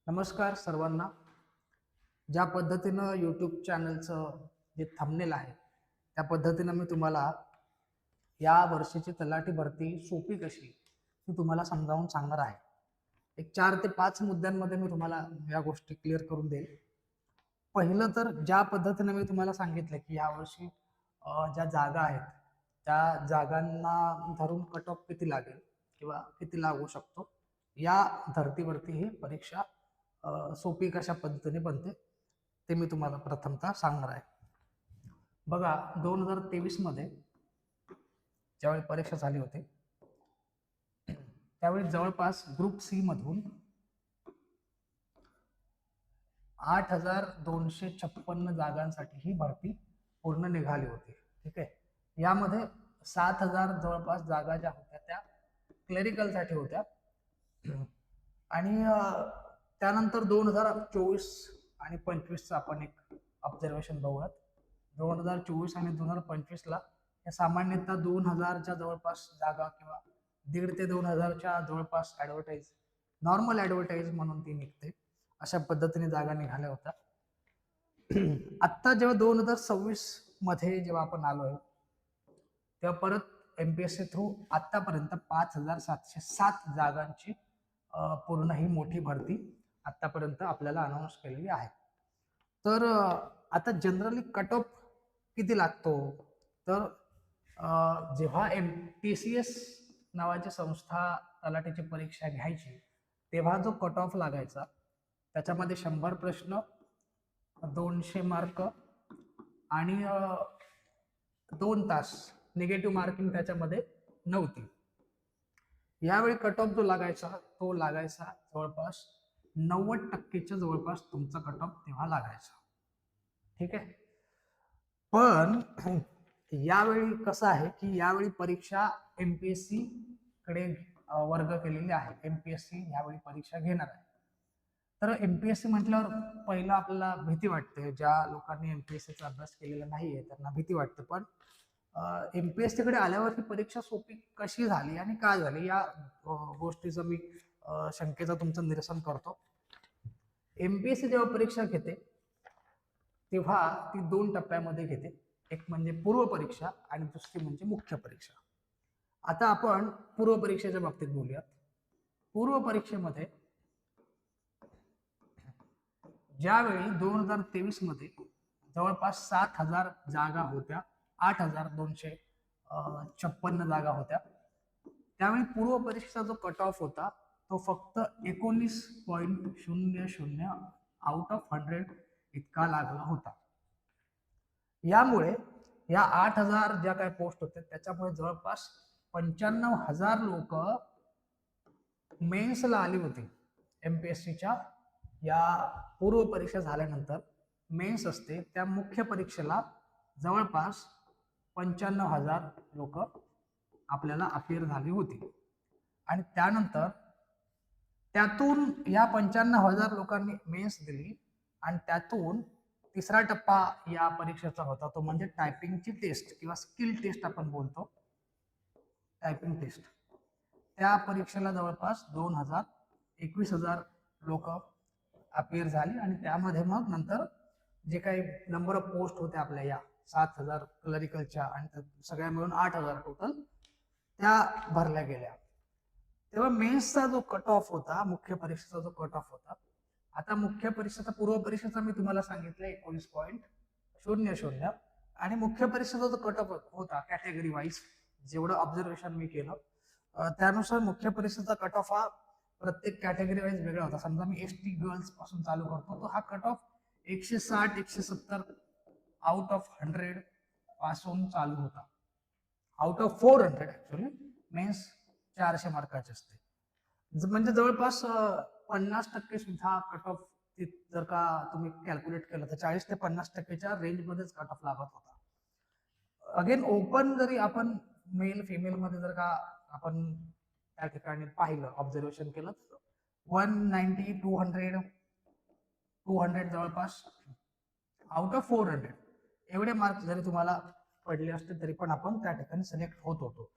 नमस्कार सर्वांना. ज्या पद्धतीनं यूट्यूब चॅनलचं जे थंबनेल आहे त्या पद्धतीनं मी तुम्हाला या वर्षीची तलाठी भरती सोपी कशी ही तुम्हाला समजावून सांगणार आहे. एक 4 ते 5 मुद्द्यांमध्ये मी तुम्हाला या गोष्टी क्लिअर करून देईल. पहिलं तर ज्या पद्धतीनं मी तुम्हाला सांगितलं की यावर्षी ज्या जागा आहेत त्या जागांना धरून कट ऑफ किती लागेल किंवा किती लागू शकतो, या धर्तीवरती ही परीक्षा सोपी कशा पद्धतीने बनते ते मी तुम्हाला प्रथमतः सांगणार आहे. बघा, 2023 मध्ये ज्यावेळी परीक्षा झाली होती त्यावेळी जवळपास ग्रुप सी मधून 8,256 जागांसाठी ही भरती पूर्ण निघाली होती. ठीक आहे. यामध्ये 7,000 जवळपास जागा ज्या होत्या त्या क्लेरिकलसाठी होत्या. आणि त्यानंतर 2024 आणि 25चं आपण एक ऑब्झर्वेशन बघूयात. 2024 आणि 2025 ला या सामान्यतः 2,000च्या जवळपास जागा किंवा 1,500 ते 2,000च्या जवळपास नॉर्मल ऍडव्हर्टाईज म्हणून ती निघते. अशा पद्धतीने जागा निघाल्या होत्या. आत्ता जेव्हा 2026 मध्ये जेव्हा आपण आलोय तेव्हा परत एमपीएससी थ्रू आतापर्यंत 5,707 जागांची पूर्ण ही मोठी भरती आतापर्यंत आपल्याला अनाऊन्स केलेली आहे. तर आता जनरली कट ऑफ किती लागतो, तर जेव्हा TCS नावाची संस्था तलाठीची परीक्षा घ्यायची तेव्हा जो कट ऑफ लागायचा त्याच्यामध्ये 100 प्रश्न, 200 मार्क आणि 2 तास निगेटिव्ह मार्किंग त्याच्यामध्ये नव्हती. यावेळी कट ऑफ जो लागायचा तो लागायचा जवळपास 90%च्या जवळपास तुमचा कट ऑफ तेव्हा लागायचा. ठीक आहे. पण यावेळी कसं आहे की यावेळी परीक्षा एमपीएससी कडे वर्ग केलेली आहे. एमपीएससी यावेळी परीक्षा घेणार आहे. तर एमपीएससी म्हटल्यावर पहिला आपल्याला भीती वाटते. ज्या लोकांनी एमपीएससीचा अभ्यास केलेला नाहीये त्यांना भीती वाटते. पण एमपीएससी कडे आल्यावर ही परीक्षा सोपी कशी झाली आणि काय झाली या गोष्टीचं मी शंकेचं तुमचं निरसन करतो. एमपीएससी जेव्हा परीक्षा घेते तेव्हा ती 2 टप्प्यामध्ये घेते. एक म्हणजे पूर्व परीक्षा आणि दुसरी म्हणजे मुख्य परीक्षा. आता आपण पूर्व परीक्षेच्या बाबतीत बोलूयात. पूर्व परीक्षेमध्ये ज्यावेळी 2023 मध्ये जवळपास 7,000 जागा होत्या, 8,256 जागा होत्या, त्यावेळी पूर्व परीक्षेचा जो कट ऑफ होता तो फक्त 19.00 आउट ऑफ 100 इतका लागला होता. यामुळे या 8,000 ज्या काही पोस्ट होत्या त्याच्यामुळे जवळपास 95,000 लोक मेन्सला आली होती. एमपीएससीच्या या पूर्व परीक्षा झाल्यानंतर मेन्स असते त्या मुख्य परीक्षेला जवळपास 95,000 लोक आपल्याला अपिअर झाली होती. आणि त्यानंतर त्यातून या 95,000 लोकांनी मेन्स दिली आणि त्यातून तिसरा टप्पा या परीक्षेचा होता तो म्हणजे टायपिंगची टेस्ट किंवा स्किल टेस्ट आपण बोलतो, टायपिंग टेस्ट. त्या परीक्षेला जवळपास 21,000 लोक अपिअर झाली आणि त्यामध्ये मग नंतर जे काही नंबर ऑफ पोस्ट होते आपल्या या 7,000 क्लरिकलच्या आणि सगळ्या मिळून 8,000 टोटल त्या भरल्या गेल्या. तेव्हा मेन्सचा जो कट ऑफ होता, मुख्य परीक्षेचा जो कट ऑफ होता, आता मुख्य परीक्षेचा पूर्व परीक्षेचा मी तुम्हाला सांगितलं 19.00 आणि मुख्य परीक्षेचा जो कट ऑफ होता कॅटेगरी वाईज जेवढं ऑब्झर्वेशन मी केलं त्यानुसार मुख्य परीक्षेचा कट ऑफ हा प्रत्येक कॅटेगरी वाईज वेगळा होता. समजा मी एसटी गर्ल्स पासून चालू करतो तो हा कट ऑफ 160-170 आउट ऑफ 100 पासून चालू होता. आउट ऑफ 400 ऍक्च्युअली मेन्स 400 मार्काचे असते. म्हणजे जवळपास 50% सुद्धा कट ऑफ जर का तुम्ही कॅल्क्युलेट केलं तर 40 ते 50%च्या रेंजमध्येच कट ऑफ लागत होता. अगेन ओपन जरी आपण मेल फिमेल मध्ये जर का आपण त्या ठिकाणी पाहिलं, ऑब्झर्वेशन केलं तर 190, 200 जवळपास आउट ऑफ 400 एवढे मार्क जरी तुम्हाला पडले असते तरी पण आपण त्या ठिकाणी सिलेक्ट होत होतो.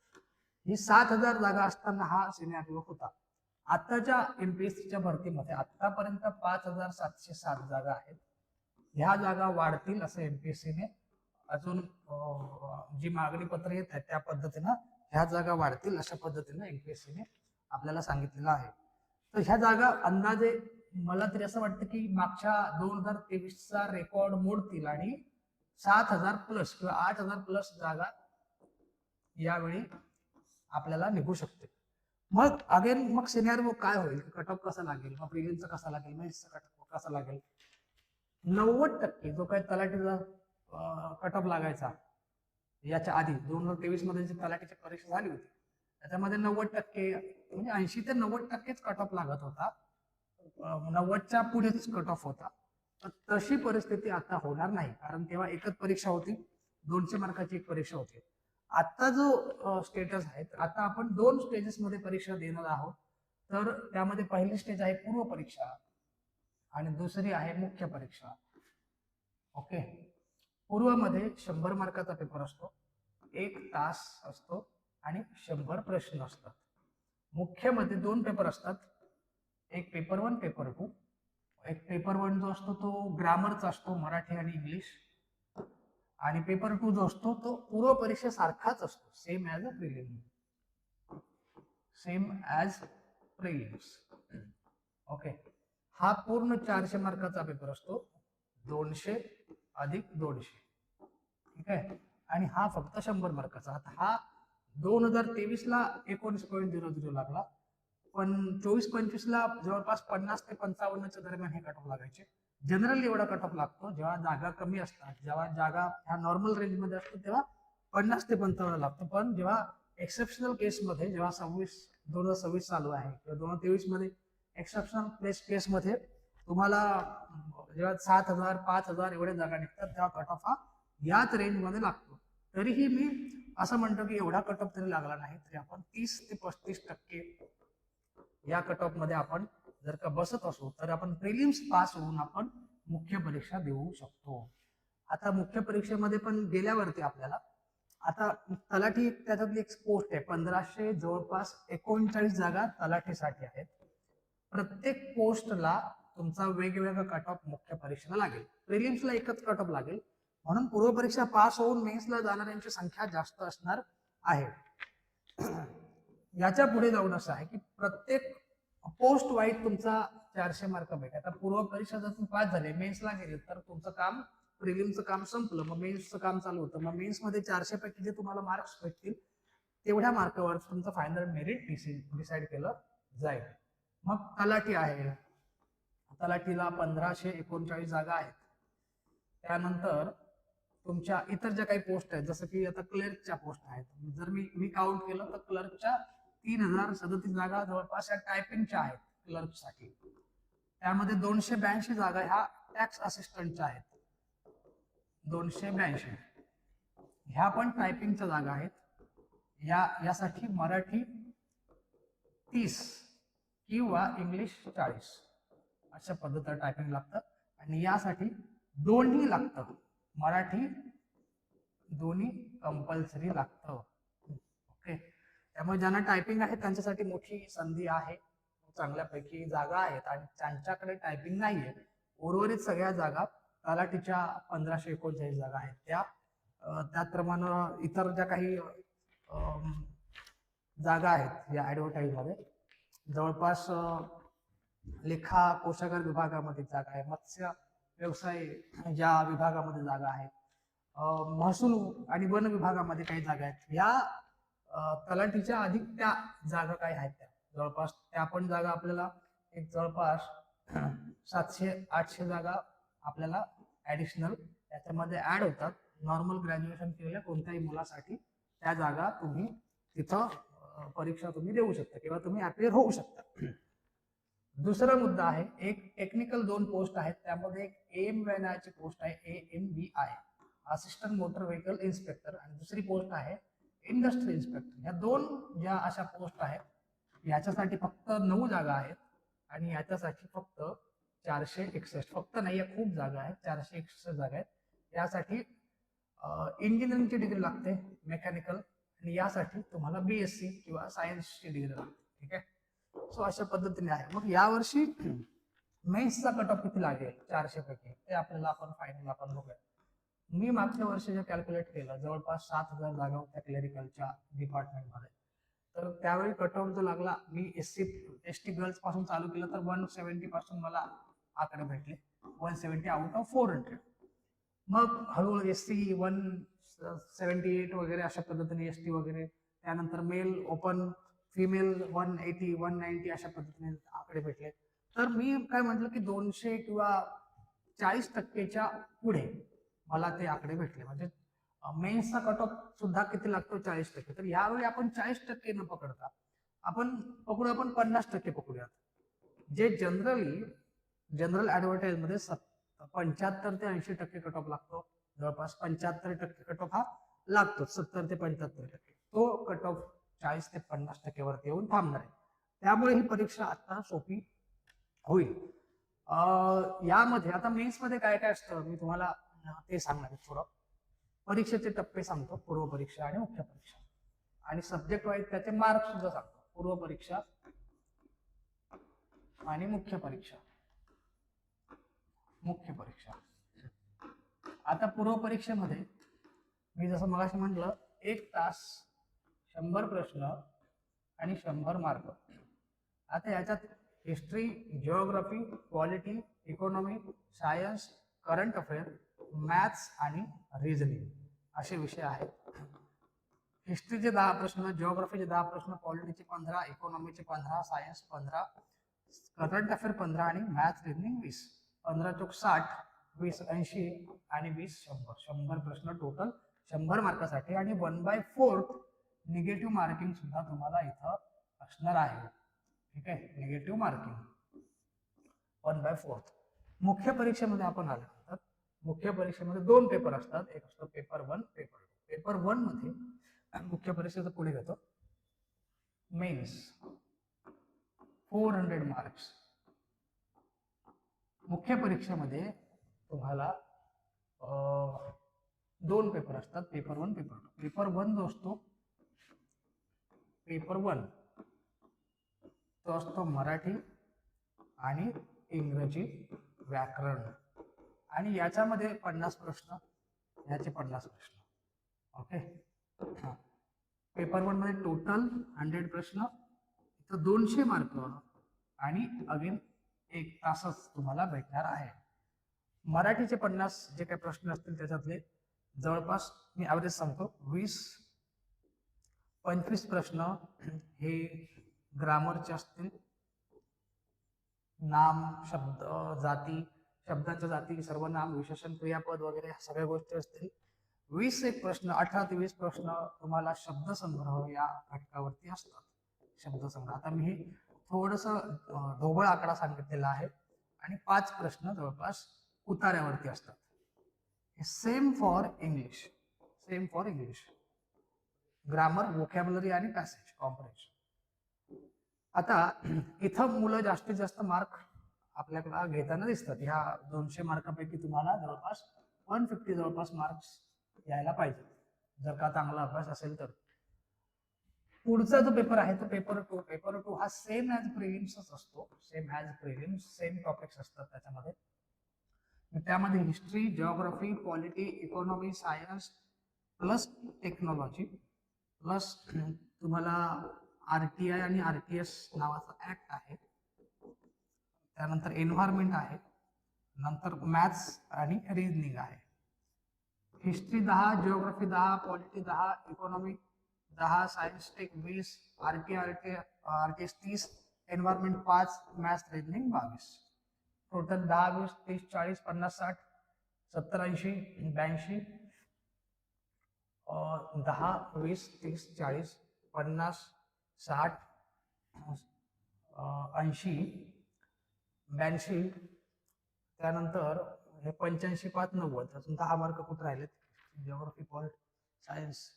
ही 7,000 जागा असताना हा सिनेरिओ होता. आताच्या एमपीएससीच्या भरतीमध्ये आतापर्यंत 5707 जागा आहेत. ह्या जागा वाढतील असं एमपीएससीने अजून जी मागणी पत्र येत आहे त्या पद्धतीनं ह्या जागा वाढतील अशा पद्धतीनं एमपीएससीने आपल्याला सांगितलेलं आहे. तर ह्या जागा अंदाजे मला तरी असं वाटतं की मागच्या 2023चा रेकॉर्ड मोडतील आणि 7000 प्लस किंवा 8000 प्लस जागा यावेळी आपल्याला निघू शकते. मग अगेन मग सिनेरिओ काय होईल, कट ऑफ कसा लागेल, मग प्रिलिमचा कसा लागेल, मेन्सचा कट ऑफ कसा लागेल. 90% जो काही तलाठीचा कट ऑफ लागायचा याच्या आधी 2023 मध्ये जी तलाठीची परीक्षा झाली होती त्याच्यामध्ये 90% म्हणजे 80 ते 90%च कट ऑफ लागत होता. 90च्या पुढेच कट ऑफ होता. तर तशी परिस्थिती आता होणार नाही, कारण तेव्हा एकच परीक्षा होती, 200 मार्काची एक परीक्षा होती. आता जो स्टेटस आहे, आता आपण 2 स्टेजेस मध्ये परीक्षा देणार आहोत. तर त्यामध्ये पहिली स्टेज आहे पूर्व परीक्षा आणि दुसरी आहे मुख्य परीक्षा. ओके, पूर्वमध्ये 100 मार्काचा पेपर असतो, 1 तास असतो आणि 100 प्रश्न असतात. मुख्यमध्ये 2 पेपर असतात, एक पेपर 1 पेपर 2. एक पेपर 1 जो असतो तो ग्रामरचा असतो, मराठी आणि इंग्लिश, आणि पेपर 2 जो असतो तो पूर्व परीक्षेसारखाच असतो, same as a prelim, same as prelims. Okay, हा पूर्ण 400 मार्काचा पेपर असतो, 200 अधिक 200. ठीक आहे, आणि हा फक्त 100 मार्काचा. आता हा 2023 ला 19.00 लागला, पण 24-25 ला जवळपास 50 ते 55च्या दरम्यान हे कट ऑफ लागायचे. जनरली एवढा कट ऑफ लागतो जेव्हा जागा कमी असतात, जेव्हा जागा ह्या नॉर्मल रेंजमध्ये असतो तेव्हा 50 ते 55 लागतो. पण जेव्हा एक्सेप्शनल केसमध्ये, जेव्हा 2026 चालू आहे किंवा 2023 मध्ये एक्सेप्शनल केसमध्ये तुम्हाला जेव्हा 7000 5000 एवढ्या जागा निघतात तेव्हा कट ऑफ हा याच रेंजमध्ये लागतो. तरीही मी असं म्हणतो की एवढा कट ऑफ तरी लागला नाही तरी आपण 30 ते 35% या कट ऑफ मध्ये आपण जर का बसत असू तर आपण प्रिलिम्स पास होऊन आपण मुख्य परीक्षा देऊ शकतो. आता मुख्य परीक्षेमध्ये पण गेल्यावरती आपल्याला आता तलाठी त्याच्यातली एक पोस्ट आहे, 1500 जवळपास 39 जागा तलाठीसाठी आहेत. प्रत्येक पोस्टला तुमचा वेगवेगळा कट ऑफ मुख्य परीक्षेला लागेल. प्रिलिम्सला एकच कट ऑफ लागेल, म्हणून पूर्व परीक्षा पास होऊन मेन्सला जाणाऱ्यांची संख्या जास्त असणार आहे. याच्या पुढे जाऊन असं आहे की प्रत्येक पोस्ट वाईज तुमचा 400 मार्क भेटेल. आता पूर्व परीक्षा जर तुम्ही पास झाले, मेन्सला गेले तर तुमचं काम, प्रिलिमचं काम संपलं, मग मेन्सचं काम चालू होतं. मग मेन्समध्ये 400 पैकी जे तुम्हाला मार्क्स भेटतील तेवढ्या मार्कावर तुमचं फायनल मेरिट डिसाईड केलं जाईल. मग तलाठी आहे, तलाठीला 1539 जागा आहेत. त्यानंतर तुमच्या इतर ज्या काही पोस्ट आहेत, जसं की आता क्लर्कच्या पोस्ट आहेत, जर मी काउंट केलं तर क्लर्कच्या 3037 जागा जवळपास या टायपिंगच्या आहेत क्लर्कसाठी. त्यामध्ये 282 जागा ह्या टॅक्स असिस्टंटच्या आहेत, 282 ह्या पण टायपिंगच्या जागा आहेत. यासाठी मराठी 30 किंवा इंग्लिश 40 अशा पद्धतीने टायपिंग लागतं. आणि यासाठी दोन्ही लागतं, मराठी दोन्ही कंपल्सरी लागतं. ओके, त्यामुळे ज्यांना टायपिंग आहे त्यांच्यासाठी मोठी संधी आहे, चांगल्यापैकी जागा आहेत. आणि ज्यांच्याकडे टायपिंग नाहीये, उर्वरित सगळ्या जागा तलाठीच्या 1539 जागा आहेत त्या, त्याचप्रमाणे इतर ज्या काही जागा आहेत या ऍडव्हर्टाईज मध्ये, जवळपास लेखा कोशागार विभागामध्ये जागा आहे, मत्स्य व्यवसाय या विभागामध्ये जागा आहेत, महसूल आणि वन विभागामध्ये काही जागा आहेत. या तलाठीच्या अधिक त्या जागा काय आहेत त्या जवळपास, त्या पण जागा आपल्याला एक जवळपास 700-800 जागा आपल्याला ऍडिशनल याच्यामध्ये ऍड होतात. नॉर्मल ग्रॅज्युएशन केलेल्या कोणत्याही मुलासाठी त्या जागा तुम्ही तिथं परीक्षा तुम्ही देऊ शकता किंवा तुम्ही अपियर होऊ शकता. दुसरा मुद्दा आहे, एक टेक्निकल 2 पोस्ट आहेत, त्यामध्ये एक AMVI ची पोस्ट आहे, AMVI assistant motor vehicle inspector, आणि दुसरी पोस्ट आहे इंडस्ट्री इन्स्पेक्टर. ह्या 2 ज्या अशा पोस्ट आहेत याच्यासाठी फक्त 9 जागा आहेत आणि याच्यासाठी फक्त 461, फक्त नाही खूप जागा आहेत, 461 जागा आहेत. यासाठी इंजिनिअरिंगची डिग्री लागते मेकॅनिकल, आणि यासाठी तुम्हाला BSc किंवा सायन्सची डिग्री लागते. ठीक आहे, सो अशा पद्धतीने आहे. मग यावर्षी मेन्सचा कट ऑफ किती लागेल 400 पैकी ते आपल्याला आपण फायनल आपण बघूया. मी मागच्या वर्षी जे कॅल्क्युलेट केलं जवळपास 7,000 जागा होत्या क्लेरिकलच्या डिपार्टमेंटमध्ये. तर त्यावेळी कट ऑफ जो लागला मी एसटी गर्ल्स पासून चालू केलं तर 170 पासून मला आकडे भेटले. 170 आउट ऑफ 400. मग हळूहळू एससी 178 वगैरे अशा पद्धतीने एसटी वगैरे, त्यानंतर मेल ओपन फिमेल 180 190 अशा पद्धतीने आकडे भेटले. तर मी काय म्हटलं की 200 किंवा 40% पुढे मला ते आकडे भेटले. म्हणजे मेन्सचा कट ऑफ सुद्धा किती लागतो 40%. तर यावेळी आपण 40% न पकडता आपण 50% पकडूयात. जे जनरल ऍडव्हर्टाईज मध्ये 75 ते 80% कट ऑफ लागतो. जवळपास 75% कट ऑफ हा लागतो. 70 ते 75% तो कट ऑफ 40 ते 50% वरती येऊन थांबणार आहे. त्यामुळे ही परीक्षा आता सोपी होईल. यामध्ये आता मेन्स मध्ये काय काय असतं मी तुम्हाला ते सांगणार आहे. थोडं परीक्षेचे टप्पे सांगतो, पूर्व परीक्षा आणि मुख्य परीक्षा, आणि सब्जेक्ट वाईज त्याचे मार्क्स सुद्धा सांगतो. पूर्व परीक्षा आणि मुख्य परीक्षा. आता पूर्व परीक्षेमध्ये मी जसं मगाशी म्हटलं 1 तास 100 प्रश्न आणि 100 मार्क. आता याच्यात history, geography, polity, economy, science, current affair, maths आणि रिझनिंग असे विषय आहेत. हिस्ट्रीचे 10 प्रश्न, जिओग्राफीचे 10 प्रश्न, पॉलिटीचे 15, इकॉनॉमीचे 15, सायन्स 15, करंट अफेअर 15 आणि मॅथ्स रिझनिंग 20. 15 चोक 60, 20 80 आणि 20 100. 100 प्रश्न टोटल 100 मार्कासाठी. आणि 1/4 निगेटिव्ह मार्किंग सुद्धा तुम्हाला इथं असणार आहे. ठीक आहे, निगेटिव्ह मार्किंग 1/4. मुख्य परीक्षेमध्ये आपण आल्यानंतर मुख्य परीक्षेमध्ये 2 पेपर असतात. एक असतो पेपर 1, पेपर 2. पेपर 1 मध्ये मुख्य परीक्षेचं पुढे घेतो मेन्स 400 मार्क्स. मुख्य परीक्षेमध्ये तुम्हाला 2 पेपर असतात, पेपर 1, पेपर 2. पेपर 1 जो असतो पेपर 1 तो असतो मराठी आणि इंग्रजी व्याकरण, आणि याच्यामध्ये 50 प्रश्न, याचे 50 प्रश्न. ओके. पेपर 1 मध्ये टोटल 100 प्रश्न, इथं 200 मार्क आणि अगेन 1 तासच तुम्हाला भेटणार आहे. मराठीचे 50 जे काही प्रश्न असतील त्याच्यातले जवळपास मी ॲव्हरेज सांगतो 20-25 प्रश्न हे ग्रामरचे असतील. नाम, शब्द, जाती, शब्दांच्या जाती, सर्वनाम, विशेषण, क्रियापद वगैरे सगळ्या गोष्टी असतील. 20 प्रश्न, 18 ते 20 प्रश्न तुम्हाला शब्दसंग्रह या घटकावरती असतात. शब्दसंग्रह आता मी हे थोडस ढोबळ आकडा सांगितलेला आहे. आणि 5 प्रश्न जवळपास उतार्यावरती असतात. Same for English, grammar, vocabulary आणि पॅसेज कॉम्प्रिहेन्शन. आता इथं मुलं जास्तीत जास्त मार्क आपल्याकडे घेताना दिसतात. ह्या 200 मार्कापैकी तुम्हाला जवळपास 150 जवळपास मार्क्स यायला पाहिजे जर का चांगला अभ्यास असेल तर. पुढचा जो पेपर आहे तो पेपर 2. पेपर 2 हा सेम ॲज प्रिलिम्सच असतो. सेम टॉपिक्स असतात त्याच्यामध्ये. त्यामध्ये history, geography, polity, economy, science plus technology plus तुम्हाला RTI आणि RTS नावाचा ऍक्ट आहे. त्यानंतर एन्व्हायरमेंट आहे. नंतर मॅथ्स आणि रिझनिंग आहे. History 10, geography 10, polity 10, economy 10, science tech 20, RTS 30, environment 5, maths reasoning 22. Total 10, 20, 30, 40, 50, 60, 70, 80, 82, 10, 20, 30, 40, 50, 60, 80, 82, त्यानंतर हे 85, 5, 90. अजून 10 मार्क कुठे राहिलेत? Geography, polity, science,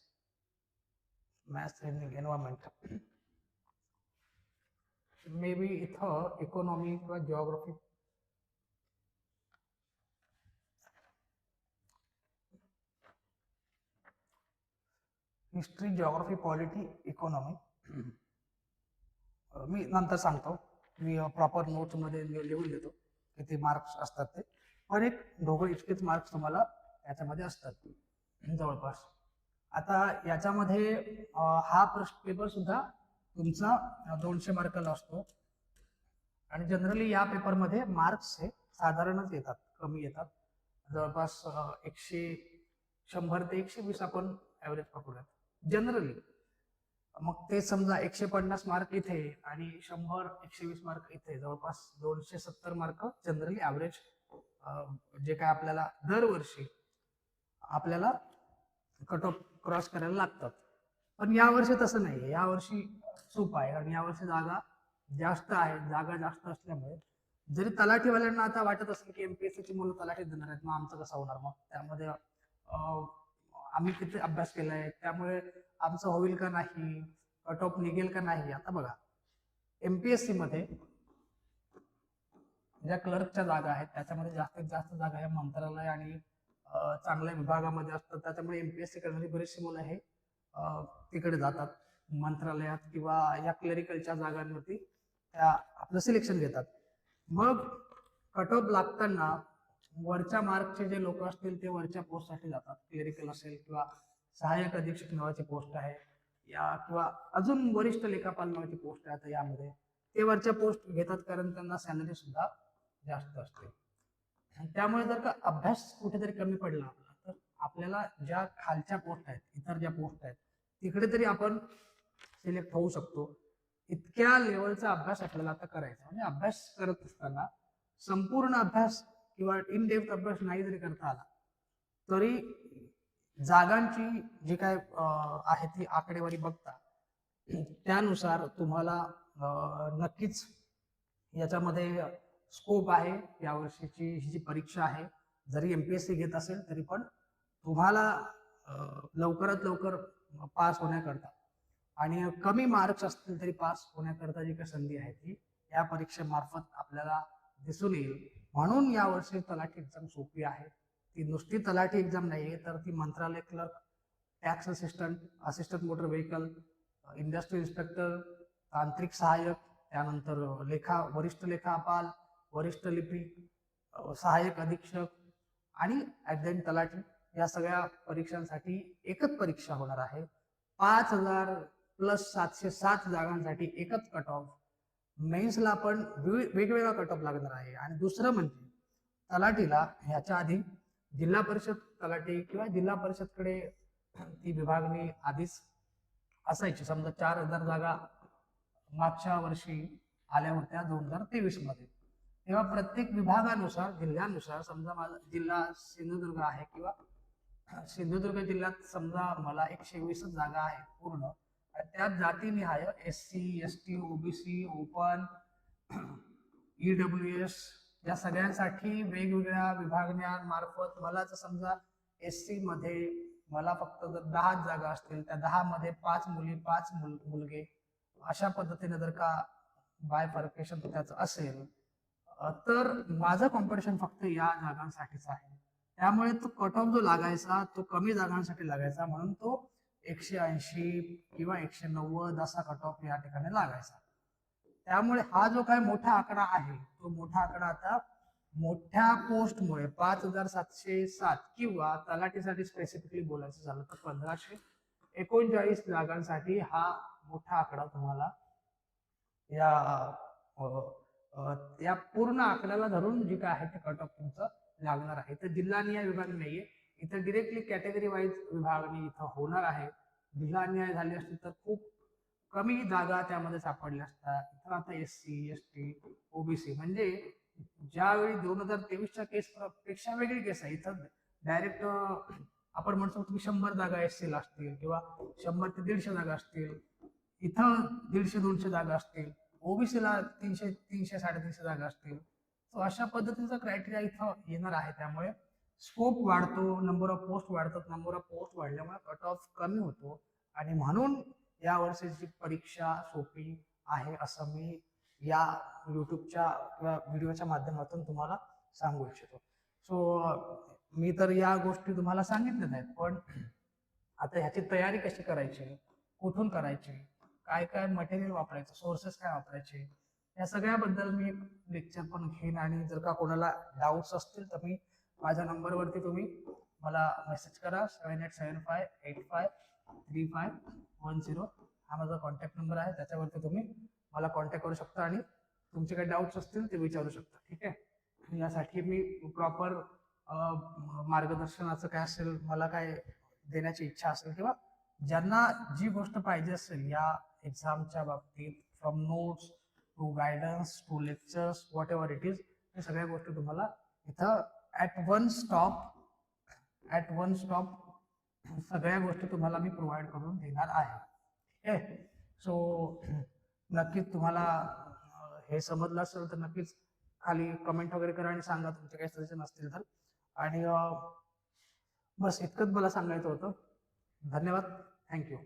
maths, reasoning, environment. May be इथं इकॉनॉमी किंवा geography history, geography, polity, economy मी नंतर सांगतो, मी प्रॉपर नोट्समध्ये लिहून देतो किती मार्क्स असतात ते, पण एक दोघं इतकेच मार्क्स तुम्हाला याच्यामध्ये असतात जवळपास. आता याच्यामध्ये हा पेपर सुद्धा तुमचा 200 मार्काला असतो आणि जनरली या पेपरमध्ये मार्क्स हे साधारणच येतात, कमी येतात, जवळपास 100 ते 120 आपण ॲव्हरेज पकडूयात जनरली. मग ते समजा 150 मार्क इथे आणि 100-120 मार्क इथे, जवळपास 270 मार्क जनरली ॲव्हरेज जे काय आपल्याला दरवर्षी आपल्याला कट ऑफ क्रॉस करायला लागतात. पण यावर्षी तसं नाही, यावर्षी सोपं आहे कारण यावर्षी जागा जास्त आहे. जागा जास्त असल्यामुळे जरी तलाठीवाल्यांना आता वाटत असेल की एमपीएससीची मुलं तलाठीत देणार आहेत, मग आमचं कसं होणार, मग त्यामध्ये आम्ही किती अभ्यास केलाय त्यामुळे आमचं होईल का नाही, कट ऑफ निघेल का नाही. आता बघा, एमपीएससी मध्ये ज्या क्लर्कच्या जागा आहेत त्याच्यामध्ये जास्तीत जास्त जागा ह्या मंत्रालय आणि चांगल्या विभागामध्ये असतात. त्याच्यामुळे एमपीएससी करणारी बरीचशी मुलं हे तिकडे जातात मंत्रालयात किंवा या क्लरिकलच्या जागांवरती त्या आपलं सिलेक्शन घेतात. मग कट ऑफ लागताना वरच्या मार्कचे जे लोक असतील ते वरच्या पोस्टसाठी जातात. क्लरिकल असेल किंवा सहाय्यक अधीक्षक नावाची पोस्ट आहे या किंवा अजून वरिष्ठ लेखापाल नावाची पोस्ट आहे, आता यामध्ये ते वरच्या पोस्ट घेतात कारण त्यांना सॅलरी सुद्धा जास्त असते. त्यामुळे जर का अभ्यास कुठेतरी कमी पडला आपला, तर आपल्याला ज्या खालच्या पोस्ट आहेत, इतर ज्या पोस्ट आहेत तिकडे तरी आपण सिलेक्ट होऊ शकतो. इतक्या लेवलचा अभ्यास आपल्याला आता करायचा. म्हणजे अभ्यास करत असताना संपूर्ण अभ्यास किंवा इन डेप्थ अभ्यास नाही जरी करता आला तरी जागांची जी काय आहे ती आकडेवारी बघता त्यानुसार तुम्हाला नक्कीच याच्यामध्ये स्कोप आहे. यावर्षीची ही जी परीक्षा आहे, जरी एमपीएससी घेत असेल तरी पण तुम्हाला लवकरात लवकर पास होण्याकरता आणि कमी मार्क्स असतील तरी पास होण्याकरता जी काही संधी आहे ती या परीक्षेमार्फत आपल्याला दिसून येईल. म्हणून यावर्षी तलाठी एक्झाम सोपी आहे. ती नुसती तलाठी एक्झाम नाही तर ती मंत्रालय clerk, tax assistant, assistant motor vehicle, industry inspector, तांत्रिक सहाय्यक, त्यानंतर वरिष्ठ लेखापाल, वरिष्ठ लिपिक, सहाय्यक अधीक्षक आणि ऍट द एंड तलाठी, या सगळ्या परीक्षांसाठी एकच परीक्षा होणार आहे. 5000 प्लस 707 जागांसाठी एकच कट ऑफ. मेन्सला पण वेगवेगळा कट ऑफ लागणार आहे. आणि दुसरं म्हणजे तलाठीला ह्याच्या आधी जिल्हा परिषद तलाठी किंवा जिल्हा परिषदकडे ती विभागणी आधीच असायची. समजा 4000 जागा मागच्या वर्षी आल्या होत्या 2023 मध्ये. तेव्हा प्रत्येक विभागानुसार, जिल्ह्यानुसार, समजा माझा जिल्हा सिंधुदुर्ग आहे किंवा सिंधुदुर्ग जिल्ह्यात समजा मला 120 जागा आहे पूर्ण, त्यात जातीनिहाय SC, ST, OBC, open, EWS या सगळ्यांसाठी वेगवेगळ्या विभागण्यामार्फत मला जर समजा SC मध्ये मला फक्त जर 10 जागा असतील, त्या 10 मध्ये 5 मुली 5 मुलगे अशा पद्धतीने जर का बायफर्केशन त्याचं असेल तर माझं कॉम्पिटिशन फक्त या जागांसाठीच आहे. त्यामुळे तो कट ऑफ जो लागायचा तो कमी जागांसाठी लागायचा, म्हणून तो 180 किंवा 190 असा कट ऑफ या ठिकाणी लागायचा. त्यामुळे हा जो काय मोठा आकडा आहे तो मोठा आकडा आता मोठ्या पोस्टमुळे 5707 किंवा तलाठीसाठी स्पेसिफिकली बोलायचं झालं तर 1539 जागांसाठी हा मोठा आकडा तुम्हाला या पूर्ण आकड्याला धरून जी काय आहे ते कट ऑफ तुमचं लागणार आहे. तर जिल्हानिहाय विभाग नाहीये इथं, डिरेक्टली कॅटेगरी वाईज विभागणी इथं होणार आहे. जिल्हानिहाय झाली असती तर खूप कमी जागा त्यामध्ये सापडल्या असतात. इथं आता SC, ST, OBC म्हणजे ज्यावेळी 2023च्या केस पेक्षा वेगळी केस आहे. इथं डायरेक्ट आपण म्हणतो की 100 जागा SC ला असतील किंवा 100 ते 150 जागा असतील, इथं 150-200 जागा असतील, OBC ला 300-350 जागा असतील. सो अशा पद्धतीचा क्रायटेरिया इथं येणार आहे. त्यामुळे स्कोप वाढतो, नंबर ऑफ पोस्ट वाढतात, नंबर ऑफ पोस्ट वाढल्यामुळे कट ऑफ कमी होतो आणि म्हणून या वर्षीची परीक्षा सोपी आहे असं मी या युट्यूबच्या किंवा व्हिडिओच्या माध्यमातून तुम्हाला सांगू इच्छितो. सो मी तर या गोष्टी तुम्हाला सांगितल्या आहेत, पण आता ह्याची तयारी कशी करायची, कुठून करायची, काय काय मटेरियल वापरायचं, सोर्सेस काय वापरायचे, या सगळ्याबद्दल मी एक लेक्चर पण घेईन. आणि जर का कोणाला डाऊट्स असतील तर मी माझ्या नंबरवरती तुम्ही मला मेसेज करा. 7875853510 हा माझा कॉन्टॅक्ट नंबर आहे. त्याच्यावरती तुम्ही मला कॉन्टॅक्ट करू शकता आणि तुमचे काही डाऊट्स असतील ते विचारू शकता. ठीक आहे. यासाठी मी प्रॉपर मार्गदर्शनाचं काय असेल, मला काय देण्याची इच्छा असेल, किंवा ज्यांना जी गोष्ट पाहिजे असेल या एक्झामच्या बाबतीत, from notes to guidance to lectures, whatever it is, हे सगळ्या गोष्टी तुम्हाला इथं ॲट वन स्टॉप सगळ्या गोष्टी तुम्हाला मी प्रोव्हाइड करून देणार आहे. ठीक आहे. सो नक्कीच तुम्हाला हे समजलं असेल तर नक्कीच खाली कमेंट वगैरे करा आणि सांगा तुमचे काही सजेशन असतील तर. आणि बस इतकंच मला सांगायचं होतं. धन्यवाद. थँक्यू.